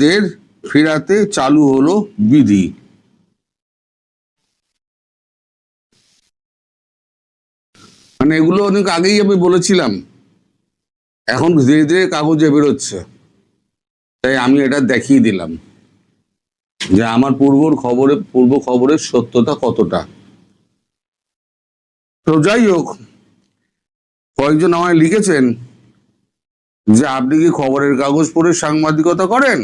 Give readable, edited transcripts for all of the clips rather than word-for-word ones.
দের ফেরাতে চালু হলো বিধি। মানে এগুলো অনেক আগেই আমি বলেছিলাম, এখন ধীরে ধীরে কাগজে বেরোচ্ছে, তাই আমি এটা দেখিয়ে দিলাম যে আমার পূর্ব খবরের সত্যতা কতটা। তো যাই হোক, কয়েকজন আমায় লিখেছেন যে আপনি কি খবরের কাগজ পড়ে সাংবাদিকতা করেন?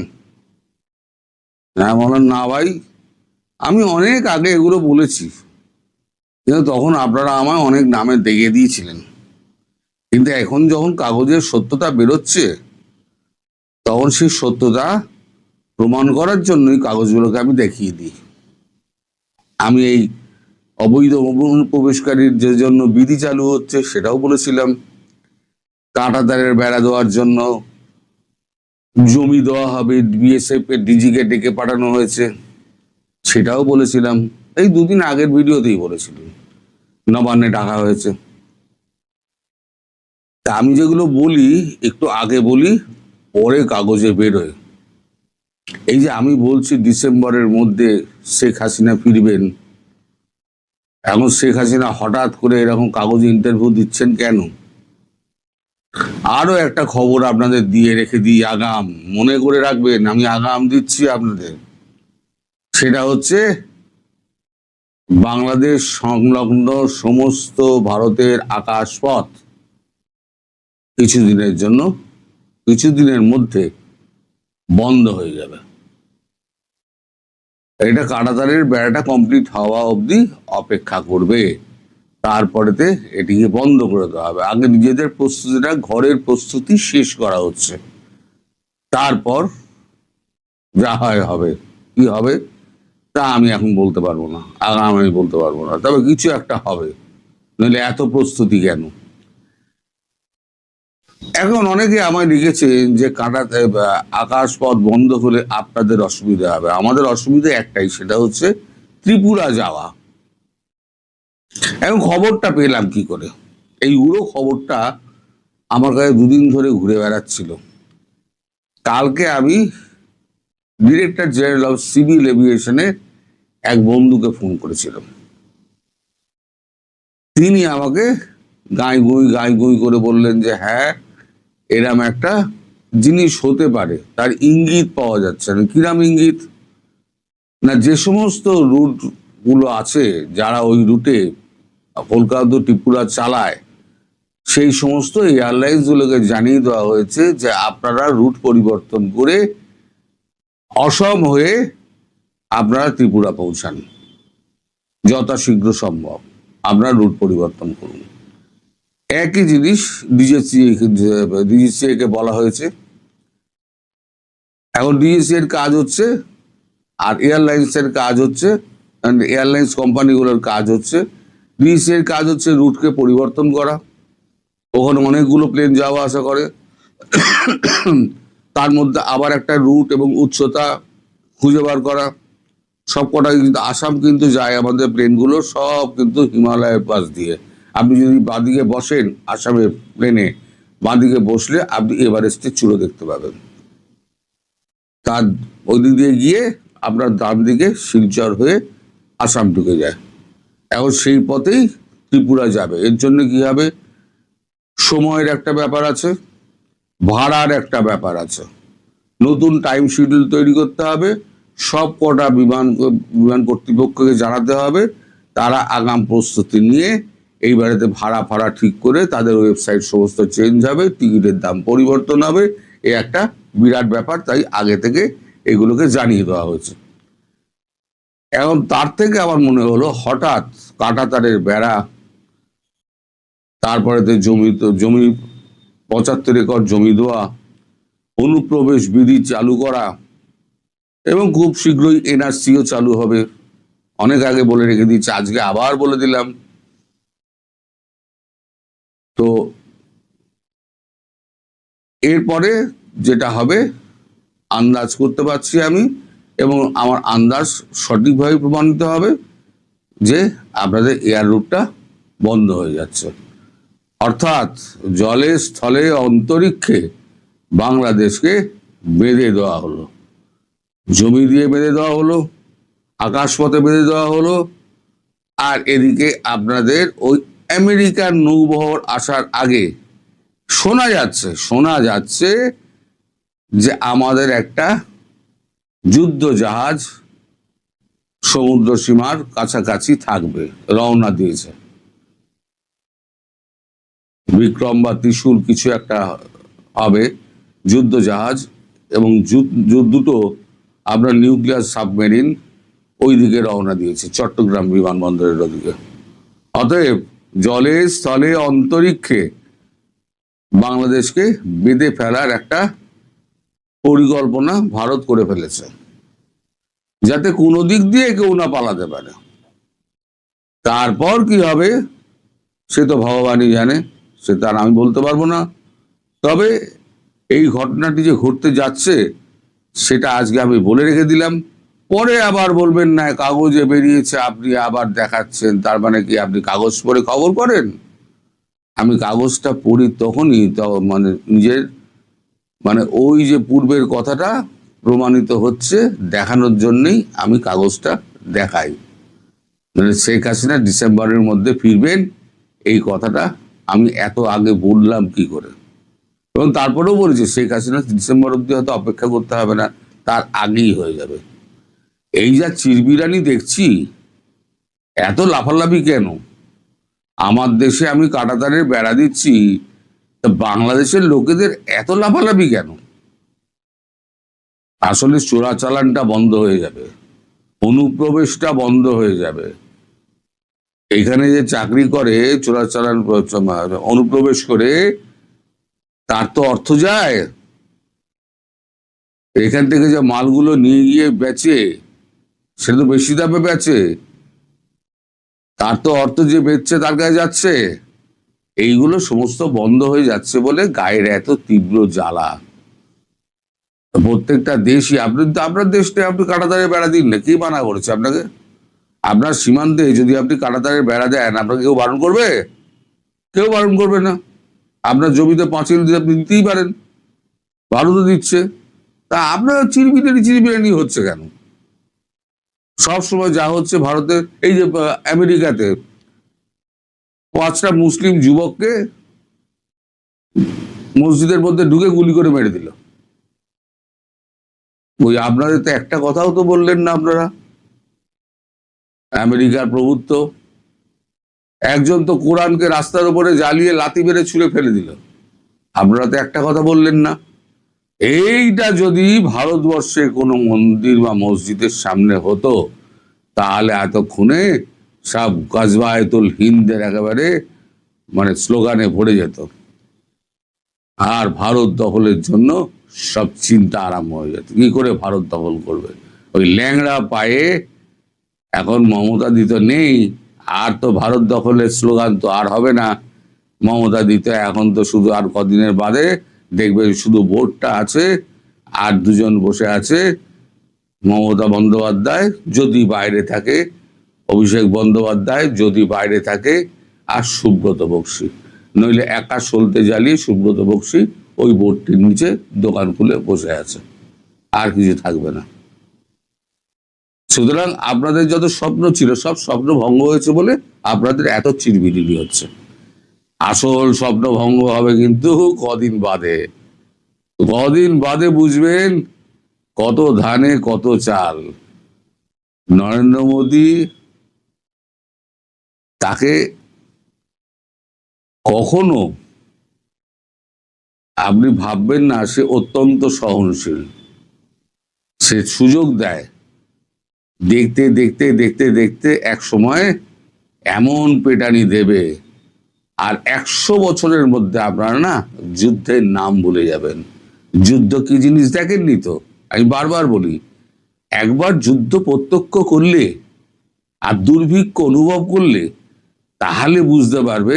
হ্যাঁ, বলেন না ভাই, আমি অনেক আগে এগুলো বলেছি, কিন্তু তখন আপনারা আমায় অনেক নামে দেখিয়ে দিয়েছিলেন। কিন্তু এখন যখন কাগজের সত্যতা বেরোচ্ছে, তখন সেই সত্যতা প্রমাণ করার জন্যই কাগজগুলোকে আমি দেখিয়ে দিই। আমি এই অবৈধ অনুপ্রবেশকারীর যে জন্য বিধি চালু হচ্ছে সেটাও বলেছিলাম, কাঁটাতারের বেড়া দেওয়ার জন্য জমি দেওয়া হবে, বিএসএফ এর ডিজিকে ডেকে পাঠানো হয়েছে সেটাও বলেছিলাম। এই দুদিন আগের ভিডিওতেই বলেছিলাম, নবান্নে ডাকা হয়েছে। তা আমি যেগুলো বলি একটু আগে বলি, পরে কাগজে বেরোয়। এই যে আমি বলছি ডিসেম্বরের মধ্যে শেখ হাসিনা ফিরবেন, এখন শেখ হাসিনা হঠাৎ করে এরকম কাগজে ইন্টারভিউ দিচ্ছেন কেন? আরো একটা খবর আপনাদের দিয়ে রেখে দিই, আগাম মনে করে রাখবেন, আমি আগাম দিচ্ছি আপনাদের। সেটা হচ্ছে বাংলাদেশ সংলগ্ন সমস্ত ভারতের আকাশপথ কিছুদিনের মধ্যে বন্ধ হয়ে যাবে। এটা কাঁটাতারের বেড়াটা কমপ্লিট হওয়া অবধি অপেক্ষা করবে, তারপরেতে এটিকে বন্ধ করে দেওয়া হবে। আগে নিজেদের প্রস্তুতিটা, ঘরের প্রস্তুতি শেষ করা হচ্ছে, তারপর যা হয় হবে। কি হবে তা আমি এখন বলতে পারবো না, আগাম আমি বলতে পারবো না, তবে কিছু একটা হবে, নইলে এত প্রস্তুতি কেন? এখন অনেকে আমায় লিখেছেন যে আকাশপথ বন্ধ হলে আপনাদের অসুবিধা হবে। আমাদের অসুবিধা একটাই, সেটা হচ্ছে ত্রিপুরা যাওয়া। এখন খবরটা পেলাম কি করে? এই উড়ো খবরটা আমার কাছে দুদিন ধরে ঘুরে বেড়াচ্ছিল। কালকে আমি ডিরেক্টর জেনারেল অফ সিভিল এভিয়েশনের এক বন্ধুকে ফোন করেছিলাম। তিনি আমাকে গাঁই গুঁই করে বললেন যে হ্যাঁ, এরম একটা জিনিস হতে পারে, তার ইঙ্গিত পাওয়া যাচ্ছে না। কিরাম ইঙ্গিত? না, যে সমস্ত রুট গুলো আছে, যারা ওই রুটে কলকাতা ত্রিপুরা চালায়, সেই সমস্ত এয়ারলাইন্স গুলোকে জানিয়ে দেওয়া হয়েছে যে আপনারা রুট পরিবর্তন করে অসম হয়ে আপনারা ত্রিপুরা পৌঁছান, যথাশীঘ্র সম্ভব আপনারা রুট পরিবর্তন করুন। একই জিনিস ডিজিসিএ কে বলা হয়েছে। এখন ডিজিসিএ এর কাজ হচ্ছে, আর এয়ারলাইন্স এর কাজ হচ্ছে, এয়ারলাইন্স কোম্পানিগুলোর কাজ হচ্ছে, ডিজিসিএ এর কাজ হচ্ছে রুটকে পরিবর্তন করা। ওখানে অনেকগুলো প্লেন যাওয়া আসা করে, তার মধ্যে আবার একটা রুট এবং উচ্চতা খুঁজে বার করা। সব কটা কিন্তু আসাম কিন্তু যায়, আমাদের প্লেনগুলো সব কিন্তু হিমালয়ের পাশ দিয়ে। আপনি যদি বাঁদিকে বসেন আসামের প্লেনে, বাঁদিকে বসলে আপনি এভারেস্টের চূড়ো দেখতে পাবেন। তার ওই দিক দিয়ে গিয়ে আপনার ডান দিকে শিলচর হয়ে আসাম ঢুকে যায়। এখন সেই পথেই ত্রিপুরা যাবে। এর জন্য কি হবে? সময়ের একটা ব্যাপার আছে, ভাড়ার একটা ব্যাপার আছে, নতুন টাইম শিডিউল তৈরি করতে হবে, সব কটা বিমান কর্তৃপক্ষকে জানাতে হবে, তারা আগাম প্রস্তুতি নিয়ে এইবারেতে ভাড়া ঠিক করে তাদের ওয়েবসাইট সমস্ত চেঞ্জ হবে, টিকিটের দাম পরিবর্তন হবে। এ একটা বিরাট ব্যাপার, তাই আগে থেকে এগুলোকে জানিয়ে দেওয়া হয়েছে। এখন তার থেকে আমার মনে হলো হঠাৎ কাঁটাতারের বেড়া, তারপরে জমি 75 একর জমি দেওয়া, অনুপ্রবেশ বিধি চালু করা, এবং খুব শীঘ্রই এনআরসিও চালু হবে। অনেক আগে বলে রেখে দিচ্ছি, আজকে আবার বলে দিলাম। তো এরপরে যেটা হবে আন্দাজ করতে পারছি আমি, এবং আমার আন্দাজ সঠিকভাবে প্রমাণিত হবে যে আপনাদের এয়ার রুটটা বন্ধ হয়ে যাচ্ছে। অর্থাৎ জলে স্থলে অন্তরিক্ষে বাংলাদেশকে বেঁধে দেওয়া হলো। জমি দিয়ে বেঁধে দেওয়া হলো, আকাশপথে বেঁধে দেওয়া হলো, আর এদিকে আপনাদের ওই আমেরিকার নৌবহর আসার আগে শোনা যাচ্ছে যে আমাদের একটা যুদ্ধ জাহাজ সমুদ্র সীমার কাছাকাছি থাকবে, রওনা দিয়েছে। বিক্রম বা ত্রিশূল কিছু একটা হবে, যুদ্ধ জাহাজ, এবং দুটো আপনার নিউক্লিয়ার সাবমেরিন ওই দিকে রওনা দিয়েছে, চট্টগ্রাম বিমানবন্দরের ওদিকে। অতএব জলে, স্থলে, অন্তরিক্ষে বাংলাদেশকে বেঁধে ফেলার একটা পরিকল্পনা ভারত করে ফেলেছে, যাতে কোনো দিক দিয়ে কেউ না পালাতে পারে। তারপর কি হবে সে তো ভগবানই জানে, সে তার আমি বলতে পারবো না। তবে এই ঘটনাটি যে ঘটতে যাচ্ছে সেটা আজকে আমি বলে রেখে দিলাম। পরে আবার বলবেন না কাগজে বেরিয়েছে, আপনি আবার দেখাচ্ছেন, তার মানে কি আপনি কাগজ পড়ে খবর করেন? আমি কাগজটা পড়ি তখনই মানে নিজের মানে ওই যে পূর্বের কথাটা প্রমাণিত হচ্ছে দেখানোর জন্যই আমি কাগজটা দেখাই। মানে শেখ হাসিনা ডিসেম্বরের মধ্যে ফিরবেন, এই কথাটা আমি এত আগে বললাম কি করে? এবং তারপরেও বলেছি শেখ হাসিনা ডিসেম্বর অব্দি হয়তো অপেক্ষা করতে হবে না, তার আগেই হয়ে যাবে। এই যা চিরবিরানি দেখছি, এত লাফালাফি কেন? আমার দেশে আমি কাঁটাতারের বেড়া দিচ্ছি, তা বাংলাদেশের লোকেদের এত লাফালাফি কেন? আসলে চোরাচালানটা বন্ধ হয়ে যাবে, অনুপ্রবেশটা বন্ধ হয়ে যাবে। এখানে যে চাকরি করে চোরাচালান অনুপ্রবেশ করে, তার তো অর্থ যায়। এখান থেকে যে মালগুলো নিয়ে গিয়ে বেচে, সে তো বেশি দামে বেচে, তার তো অর্থ যে বেচছে তার কাছে যাচ্ছে। এইগুলো সমস্ত বন্ধ হয়ে যাচ্ছে বলে গায়ের এত তীব্র জ্বালা। প্রত্যেকটা দেশই, আপনি তো আপনার দেশটা আপনি কাঁটাতারের বেড়া দিন না, কি মানা করেছে আপনাকে? আপনার সীমান্তে যদি আপনি কাঁটাতারের বেড়া দেন, আপনাকে কেউ বারণ করবে? কেউ বারণ করবে না। আপনার জমিতে পাঁচিল দিয়ে আপনি দিতেই পারেন, ভারতও দিচ্ছে। তা আপনার চিরবিরানি হচ্ছে কেন? সব সময় যা হচ্ছে ভারতের, এই যে আমেরিকাতে 5টা মুসলিম যুবককে মসজিদের মধ্যে ঢুকে গুলি করে মেরে দিল। ওই আপনাদের তো একটা কথাও তো বললেন না আপনারা। আমেরিকার প্রভুত্ব, একজন তো কোরআনকে রাস্তার উপরে জ্বালিয়ে লাথি মেরে ছুঁড়ে ফেলে দিল, আপনারা তো একটা কথা বললেন না। এইটা যদি ভারতবর্ষে কোনো মন্দির বা মসজিদের সামনে হতো, তাহলে এতক্ষণে সব গজওয়াতুল হিন্দের একেবারে মানে স্লোগানে ভরে যেত, আর ভারত দখলের জন্য সব চিন্তা আরম্ভ হয়ে যেত। কি করে ভারত দখল করবে? ওই ল্যাংড়া পায়ে এখন মমতা দিত নেই, আর তো ভারত দখলের স্লোগান তো আর হবে না। মমতা দিত এখন তো শুধু আর কদিনের বাদে দেখবে শুধু বোর্ডটা আছে, আর দুজন বসে আছে, মমতা বন্দ্যোপাধ্যায় যদি বাইরে থাকে, অভিষেক বন্দ্যোপাধ্যায় যদি বাইরে থাকে, আর সুব্রত বক্সী। নইলে একা সলতে জ্বালিয়ে সুব্রত বক্সী ওই বোর্ডটির নিচে দোকান খুলে বসে আছে, আর কিছু থাকবে না। সুতরাং আপনাদের যত স্বপ্ন ছিল সব স্বপ্ন ভঙ্গ হয়েছে বলে আপনাদের এত চিরবিরিনি হচ্ছে। আসল স্বপ্ন ভঙ্গ হবে কিন্তু কদিন বাদে। কদিন বাদে বুঝবেন কত ধানে কত চাল। নরেন্দ্র মোদী, তাকে কখনো আপনি ভাববেন না সে অত্যন্ত সহনশীল। সে সুযোগ দেয়, দেখতে দেখতে দেখতে দেখতে এক সময় এমন পেটানি দেবে, আর 100 বছরের মধ্যে আপনারা না যুদ্ধের নাম ভুলে যাবেন। যুদ্ধ কি জিনিস দেখেননি তো? আমি বারবার বলি, একবার যুদ্ধ প্রত্যক্ষ করলে আর দুর্ভিক্ষ অনুভব করলে, তাহলে বুঝতে পারবে